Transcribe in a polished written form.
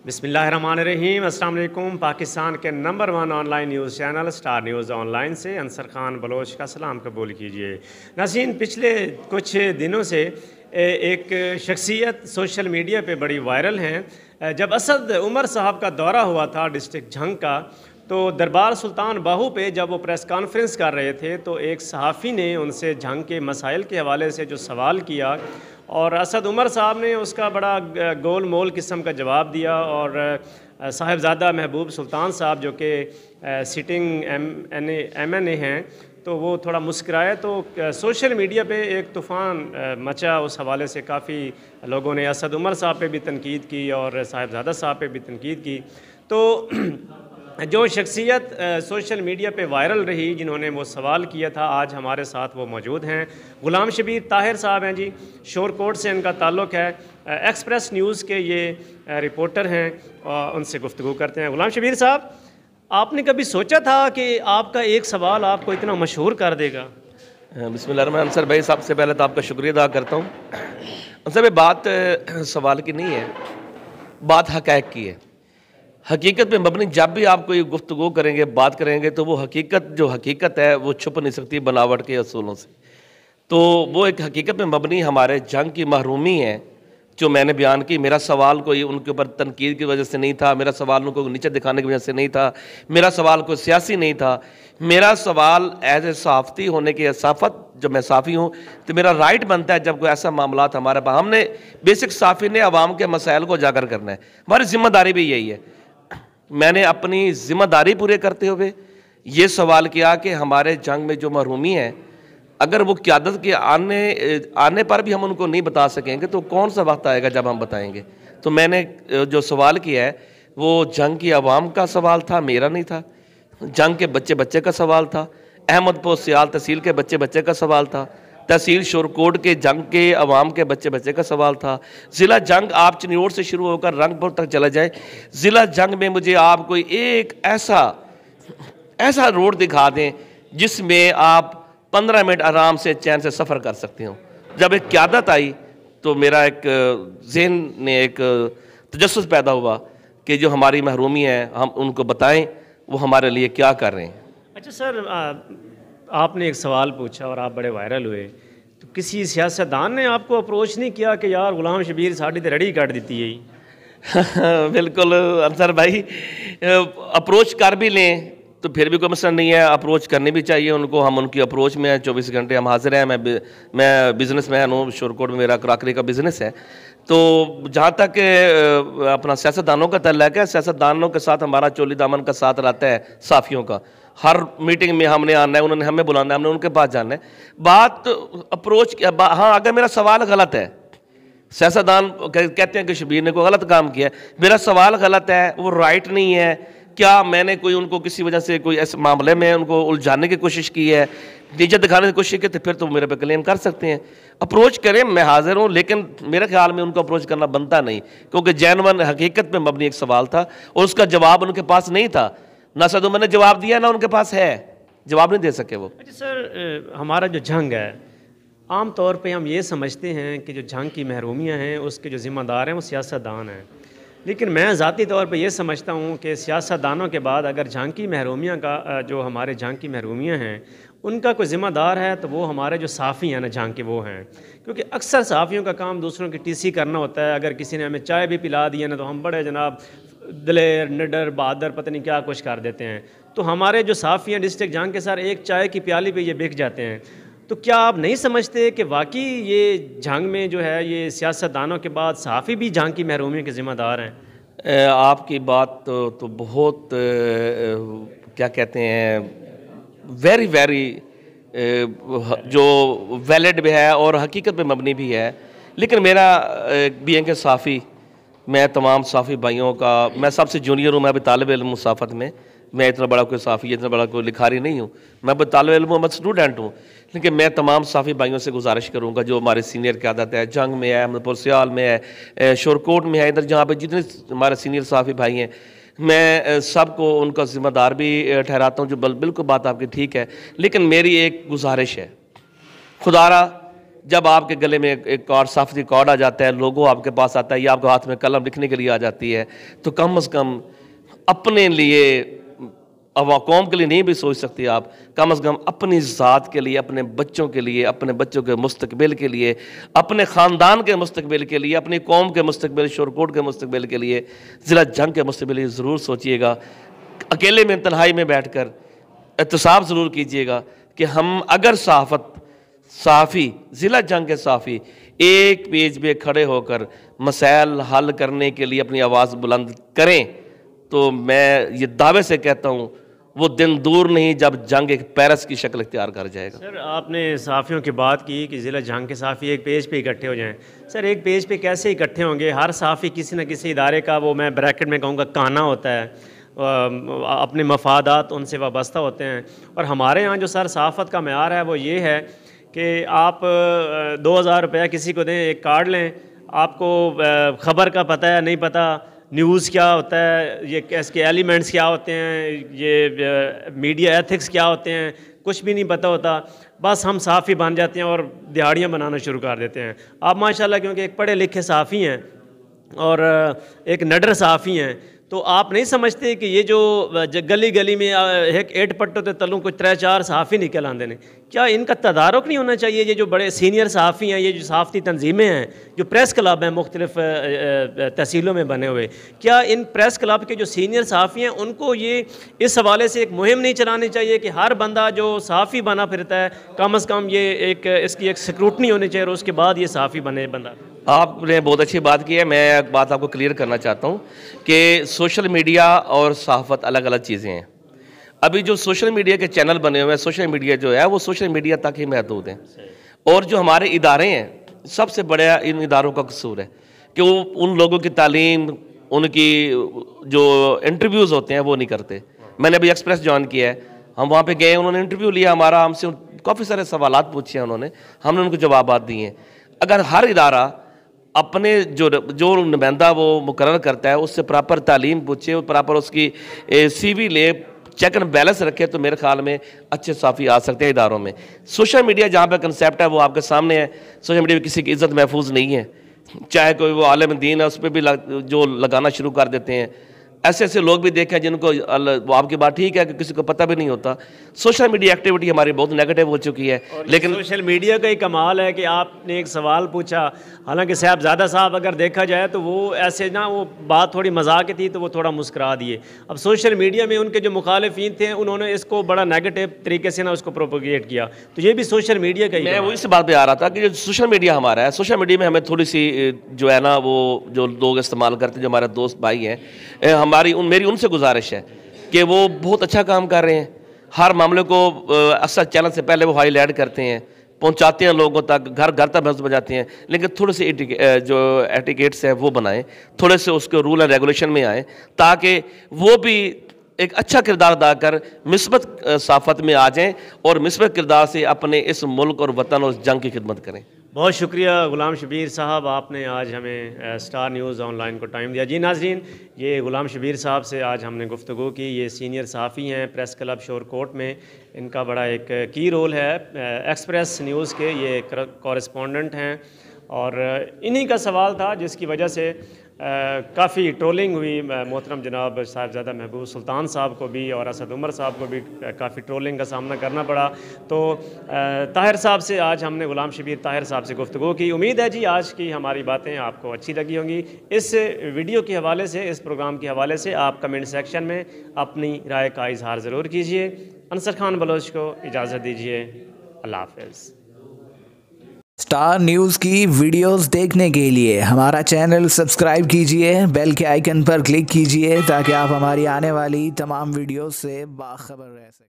बिस्मिल्लाहिर्रहमानिर्रहीम। अस्सलाम वालेकुम। पाकिस्तान के number 1 online news channel star news online से अंसर खान बलोच का सलाम कबूल कीजिए। नाज़रीन, पिछले कुछ दिनों से एक शख्सियत सोशल मीडिया पे बड़ी वायरल हैं। जब असद उमर साहब का दौरा हुआ था डिस्ट्रिक्ट झंग का, तो दरबार सुल्तान बाहू पे जब वो प्रेस कॉन्फ्रेंस कर रहे थे तो एक सहाफ़ी ने उनसे झंग के मसाइल के हवाले से जो सवाल किया और असद उमर साहब ने उसका बड़ा गोल मोल किस्म का जवाब दिया। और साहिबजादा महबूब सुल्तान साहब जो कि सिटिंग MNA हैं, तो वो थोड़ा मुस्कराए। तो सोशल मीडिया पे एक तूफ़ान मचा। उस हवाले से काफ़ी लोगों ने असद उमर साहब पे भी तनकीद की और साहिबजादा साहब पे भी तनकीद की। तो जो शख्सियत सोशल मीडिया पे वायरल रही, जिन्होंने वो सवाल किया था, आज हमारे साथ वो मौजूद हैं। ग़ुलाम शबीर ताहिर साहब हैं जी, शोरकोट से इनका ताल्लुक़ है। एक्सप्रेस न्यूज़ के ये रिपोर्टर हैं और उनसे गुफ्तगू करते हैं। ग़ुलाम शबीर साहब, आपने कभी सोचा था कि आपका एक सवाल आपको इतना मशहूर कर देगा? बिस्मिल्लाह। अंसर भाई, सबसे पहले तो आपका शुक्रिया अदा करता हूँ। अंसर भाई, बात सवाल की नहीं है, बात हक़ाइक़ की है। हकीकत में मबनी जब भी आप कोई गुफ्तगू करेंगे, बात करेंगे, तो वो हकीकत है वो छुप नहीं सकती बनावट के असूलों से। तो वो एक हकीकत में मबनी हमारे जंग की महरूमी है जो मैंने बयान की। मेरा सवाल कोई उनके ऊपर तनकीद की वजह से नहीं था, मेरा सवाल उनको नीचे दिखाने की वजह से नहीं था, मेरा सवाल कोई सियासी नहीं था। मेरा सवाल एज ए सहाफ़ती होने की सहाफ़त, जब मैं सहाफ़ी हूँ तो मेरा राइट बनता है जब कोई ऐसा मामला हमारे पास, हमने बेसिक सहाफ़ी ने अवाम के मसाइल को उजागर करना है, हमारी ज़िम्मेदारी भी यही है। मैंने अपनी ज़िम्मेदारी पूरे करते हुए ये सवाल किया कि हमारे जंग में जो महरूमी है, अगर वो क़यादत के आने पर भी हम उनको नहीं बता सकेंगे तो कौन सा वक्त आएगा जब हम बताएंगे। तो मैंने जो सवाल किया है वो जंग की आवाम का सवाल था, मेरा नहीं था। जंग के बच्चे बच्चे का सवाल था, अहमदपुर सियाल तहसील के बच्चे बच्चे का सवाल था, तहसील शोरकोट के जंग के अवाम के बच्चे बच्चे का सवाल था। ज़िला जंग आप चिन्योट से शुरू होकर रंगपुर तक चला जाए, ज़िला जंग में मुझे आप कोई एक ऐसा रोड दिखा दें जिसमें आप 15 मिनट आराम से चैन से सफ़र कर सकते हो। जब एक क़यादत आई तो मेरा एक ज़हन ने एक तजस्सुस पैदा हुआ कि जो हमारी महरूमी है हम उनको बताएं वो हमारे लिए क्या कर रहे हैं। अच्छा सर, आपने एक सवाल पूछा और आप बड़े वायरल हुए, तो किसी सियासतदान ने आपको अप्रोच नहीं किया कि यार ग़ुलाम शबीर साड़ी तो रड़ी काट दी है? बिल्कुल अंसर भाई, अप्रोच कर भी लें तो फिर भी कोई मसला नहीं है, अप्रोच करनी भी चाहिए उनको। हम उनकी अप्रोच में 24 घंटे हम हाजिर हैं। मैं बिज़नेसमैन हूँ, शोरकोट में मेरा क्रॉकरी का बिज़नेस है। तो जहाँ तक अपना सियासतदानों का तल्लुक़ है, सियासतदानों के साथ हमारा चोली दामन का साथ रहता है साफ़ियों का। हर मीटिंग में हमने आना है, उन्होंने हमें बुलाना है, हमने उनके पास जाना है। बात अप्रोच, हाँ, अगर मेरा सवाल गलत है, सियासतदान कहते हैं कि शबीर ने कोई गलत काम किया है, मेरा सवाल गलत है, वो राइट नहीं है, क्या मैंने कोई उनको किसी वजह से कोई ऐसे मामले में उनको उलझाने की कोशिश की है, नीचे दिखाने की कोशिश की, तो फिर तो मेरे पे क्लेम कर सकते हैं। अप्रोच करें, मैं हाजिर हूँ, लेकिन मेरे ख्याल में उनको अप्रोच करना बनता नहीं, क्योंकि जेन्युइन हकीकत में मबनी एक सवाल था और उसका जवाब उनके पास नहीं था। ना सदों मैंने जवाब दिया ना उनके पास है, जवाब नहीं दे सके वो। अच्छा सर, हमारा जो जंग है, आम तौर पे हम ये समझते हैं कि जो जंग की महरूमियाँ हैं उसके जो ज़िम्मेदार हैं वो सियासतदान हैं, लेकिन मैं ज़ाती तौर पे ये समझता हूँ कि सियासतदानों के बाद अगर जंग की महरूमियाँ का जो हमारे जंग की महरूमियाँ हैं उनका कोई ज़िम्मेदार है तो वो हमारे जो साफ़ी हैं ना जंग के, वो हैं। क्योंकि अक्सर साफ़ियों का काम दूसरों की TC करना होता है। अगर किसी ने हमें चाय भी पिला दी है ना तो हम बड़े जनाब दिलेर, निडर, बहादुर, पता नहीं क्या कुछ कर देते हैं। तो हमारे जो साफ़ी हैं डिस्ट्रिक्ट जंग के सर एक चाय की प्याली पे ये बिक जाते हैं। तो क्या आप नहीं समझते कि वाकई ये जंग में जो है ये सियासतदानों के बाद सहाफ़ी भी जंग की महरूमियों के ज़िम्मेदार हैं? आपकी बात तो बहुत क्या कहते हैं, वेरी जो वैलिड भी है और हकीकत पे मबनी भी है। लेकिन मेरा भी है कि साफ़ी, मैं तमाम साफ़ी भाइयों का, मैं सबसे जूनियर हूँ, मैं अभी तालिब इल्म मुसाफ़त में, मैं इतना बड़ा कोई साफ़ी, इतना बड़ा कोई लिखारी नहीं हूँ, मैं अभी तालिब इल्म हूँ, मैं स्टूडेंट हूँ। लेकिन मैं तमाम साफ़ी भाइयों से गुजारिश करूँगा जो हमारे सीनियर क़यादत है, जंग में है, अहमदपुर सियाल में है, शोरकोट में है, इधर जहाँ पे जितने हमारे सीनियर साफ़ी भाई हैं, मैं सबको उनका ज़िम्मेदार भी ठहराता हूँ। जो बिल्कुल बात आपकी ठीक है, लेकिन मेरी एक गुजारिश है, खुदारा जब आपके गले में एक कार्ड, सफारती कार्ड आ जाता है, लोगो आपके पास आता है या आपके हाथ में कलम लिखने के लिए आ जाती है, तो कम से कम अपने लिए, अब कौम के लिए नहीं भी सोच सकती आप, कम से कम अपनी ज़ात के लिए, अपने बच्चों के लिए, अपने बच्चों के मुस्तकबिल के लिए, अपने ख़ानदान के मुस्तकबिल के लिए, अपनी कौम के मुस्तकबिल, शोरकोट के मुस्तकबिल के लिए, ज़िला जंग के मुस्तकबिल के लिए ज़रूर सोचिएगा। अकेले में तन्हाई में बैठ कर एहतसाब ज़रूर कीजिएगा कि हम अगर सहाफ़ी ज़िला जंग के सहाफ़ी एक पेज पे खड़े होकर मसाइल हल करने के लिए अपनी आवाज़ बुलंद करें, तो मैं ये दावे से कहता हूँ वो दिन दूर नहीं जब जंग एक पेरिस की शक्ल इख्तियार कर जाएगा। सर, आपने सहाफ़ियों की बात की कि ज़िला जंग के सहाफ़ी एक पेज पे इकट्ठे हो जाएं। सर, एक पेज पे कैसे इकट्ठे होंगे? हर सहाफ़ी किसी न किसी इदारे का, वो मैं ब्रैकेट में कहूँगा, काना होता है, अपने मफादात उनसे वाबस्ता होते हैं। और हमारे यहाँ जो सर सहाफ़त का मेयार है वो ये है कि आप 2000 रुपया किसी को दें, एक कार्ड लें, आपको ख़बर का पता है नहीं पता, न्यूज़ क्या होता है, ये इसके एलिमेंट्स क्या होते हैं, ये मीडिया एथिक्स क्या होते हैं, कुछ भी नहीं पता होता। बस हम सहाफ़ी बन जाते हैं और दिहाड़ियाँ बनाना शुरू कर देते हैं। आप माशाल्लाह क्योंकि एक पढ़े लिखे सहाफ़ी हैं और एक नडर सहाफ़ी हैं, तो आप नहीं समझते कि ये जो गली गली में एक एट पट्टो ते तलूं कुछ 3-4 सहाफ़ी निकल आते हैं, क्या इनका तदारुक नहीं होना चाहिए? ये जो बड़े सीनियर सहाफ़ी हैं, ये जो सहाफ़ती तंजीमें हैं, जो प्रेस क्लब हैं मुख्तलिफ़ तहसीलों में बने हुए, क्या इन प्रेस क्लब के जो सीनियर सहाफ़ी हैं उनको ये इस हवाले से एक मुहिम नहीं चलानी चाहिए कि हर बंदा जो सहाफ़ी बना फिरता है, कम अज़ कम ये इसकी एक स्क्रूटनी होनी चाहिए और उसके बाद ये सहाफ़ी बने बंदा? आपने बहुत अच्छी बात की है। मैं एक बात आपको क्लियर करना चाहता हूँ कि सोशल मीडिया और सहाफ़त अलग अलग चीज़ें हैं। अभी जो सोशल मीडिया के चैनल बने हुए हैं, सोशल मीडिया जो है वो सोशल मीडिया तक ही महदूद हैं, और जो हमारे इदारे हैं, सबसे बड़ा इन इदारों का कसूर है कि वो उन लोगों की तालीम, उनकी जो इंटरव्यूज़ होते हैं वो नहीं करते। मैंने अभी एक्सप्रेस ज्वाइन किया है, हम वहाँ पे गए, उन्होंने इंटरव्यू लिया हमारा, हमसे काफ़ी सारे सवालात पूछे हैं उन्होंने, हमने उनको जवाबात दिए हैं। अगर हर इदारा अपने जो नुमाइंदा वो मुकर्रर करता है उससे प्रॉपर तालीम पूछे, प्रॉपर उसकी CV ले, चेक एंड बैलेंस रखे, तो मेरे ख्याल में अच्छे सहाफ़ी आ सकते हैं इदारों में। सोशल मीडिया जहाँ पे कंसेप्ट है वो आपके सामने है। सोशल मीडिया में किसी की इज़्ज़त महफूज नहीं है, चाहे कोई वो आलिम दीन है उस पर भी जो लगाना शुरू कर देते हैं। ऐसे ऐसे लोग भी देखे हैं जिनको, वो आपकी बात ठीक है कि किसी को पता भी नहीं होता। सोशल मीडिया एक्टिविटी हमारी बहुत नेगेटिव हो चुकी है। लेकिन सोशल मीडिया का ही कमाल है कि आपने एक सवाल पूछा, हालांकि साहबजादा साहब अगर देखा जाए तो वो ऐसे ना, वो बात थोड़ी मजाक की थी तो वो थोड़ा मुस्करा दिए। अब सोशल मीडिया में उनके जो मुखालिफिन थे उन्होंने इसको बड़ा नेगेटिव तरीके से ना उसको प्रोपोगेट किया, तो ये भी सोशल मीडिया का ही। मैं वो इस बात पे आ रहा था कि जो सोशल मीडिया हमारा है, सोशल मीडिया में हमें थोड़ी सी जो है ना, वो जो लोग इस्तेमाल करते हैं, जो हमारे दोस्त भाई हैं, मेरी उनसे गुजारिश है कि वो बहुत अच्छा काम कर रहे हैं। हर मामले को अक्सर चैनल से पहले वो हाईलाइट करते हैं, पहुंचाते हैं लोगों तक, घर घर तक मैसेज बजाते हैं, लेकिन थोड़े से जो एटिकेट्स हैं वो बनाएं, थोड़े से उसके रूल एंड रेगुलेशन में आएँ, ताकि वो भी एक अच्छा किरदार अदा कर मिस्बत सहाफ़त में आ जाएं और मिस्बत किरदार से अपने इस मुल्क और वतन और जंग की खिदमत करें। बहुत शुक्रिया ग़ुलाम शबीर साहब, आपने आज हमें स्टार न्यूज़ ऑनलाइन को टाइम दिया। जी नाज़रीन, ये ग़ुलाम शबीर साहब से आज हमने गुफ्तगू की। ये सीनियर सहाफ़ी हैं प्रेस क्लब शोरकोट में, इनका बड़ा एक की रोल है एक्सप्रेस न्यूज़ के, ये कॉरेस्पॉन्डेंट हैं और इन्हीं का सवाल था जिसकी वजह से काफ़ी ट्रोलिंग हुई। मोहतरम जनाब साहिबजादा महबूब सुल्तान साहब को भी और असद उमर साहब को भी काफ़ी ट्रोलिंग का सामना करना पड़ा। तो ताहिर साहब से आज हमने ग़ुलाम शबीर ताहिर साहब से गुफ्तगू की। उम्मीद है जी आज की हमारी बातें आपको अच्छी लगी होंगी। इस वीडियो के हवाले से, इस प्रोग्राम के हवाले से आप कमेंट सेक्शन में अपनी राय का इजहार ज़रूर कीजिए। अंसर खान बलोच को इजाज़त दीजिए। अल्लाह हाफ़िज़। स्टार न्यूज़ की वीडियोस देखने के लिए हमारा चैनल सब्सक्राइब कीजिए, बेल के आइकन पर क्लिक कीजिए ताकि आप हमारी आने वाली तमाम वीडियोस से बाखबर रह सकें।